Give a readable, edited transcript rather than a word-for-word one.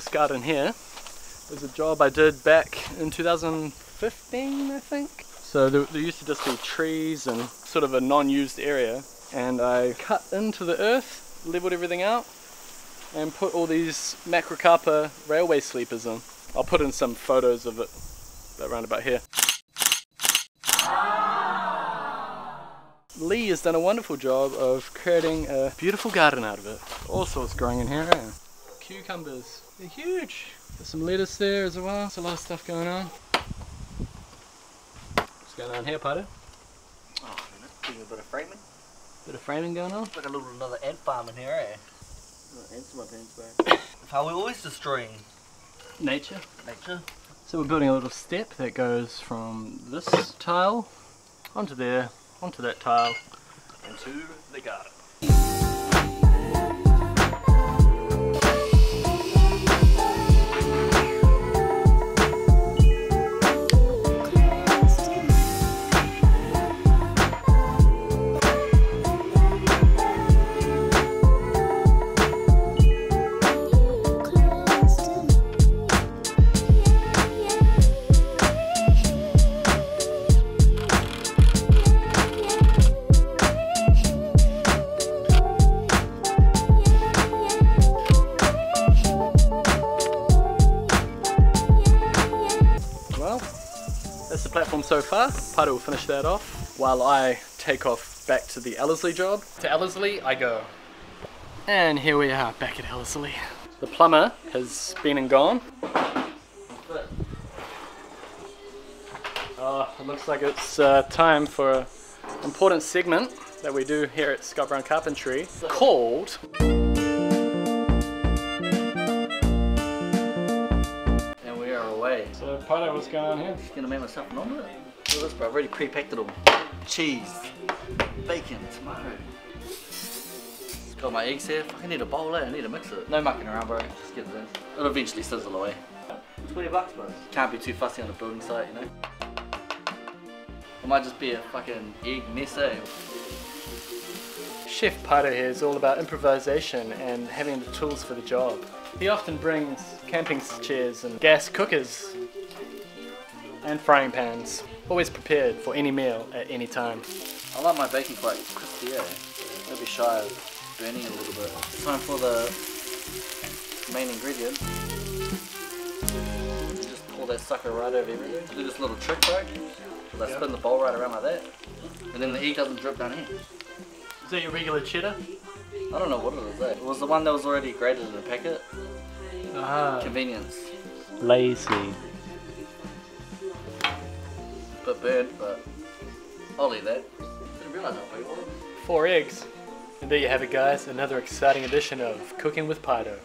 this garden here. It was a job I did back in 2015, I think. So there used to just be trees and sort of a non-used area, and I cut into the earth, leveled everything out, and put all these macrocarpa railway sleepers in. I'll put in some photos of it around about here. Lee has done a wonderful job of creating a beautiful garden out of it. All sorts growing in here, eh? Cucumbers, they're huge. There's some lettuce there as well. There's a lot of stuff going on. What's going on here, Paerau? Oh, doing a bit of framing. Bit of framing going on? Like another ant farm in here, eh? Ants in my pants back. How we're always destroying Nature. nature. So we're building a little step that goes from this tile onto there, onto that tile, into the garden. That's the platform so far. Paerau will finish that off while I take off back to the Ellerslie job. To Ellerslie I go. And here we are back at Ellerslie. The plumber has been and gone. It looks like it's time for an important segment that we do here at Chef Paerau Carpentry called So Paerau, what's going on here? Just gonna make myself an omelette. Look at this, bro. I've already pre-packed it all. Cheese, bacon, tomato. Got my eggs here. Fucking need a bowl, eh? I need to mix it. No mucking around, bro. Just get it in. It'll eventually sizzle away. $20, bro. Can't be too fussy on a building site, you know? It might just be a fucking egg mess, eh? Chef Paerau here is all about improvisation and having the tools for the job. He often brings camping chairs and gas cookers and frying pans, always prepared for any meal at any time. I like my bacon quite crispy, eh? Don't be shy of burning a little bit. Time for the main ingredient. You just pour that sucker right over everything. Do this little trick, bro. Because I spin the bowl right around like that. And then the egg doesn't drip down here. Is that your regular cheddar? I don't know what it is, eh? It was the one that was already grated in a packet. Ah. Convenience. Lazy. Bit burnt, but I'll eat that. Didn't realise how big it was. 4 eggs. And there you have it, guys. Another exciting edition of Cooking with Paerau.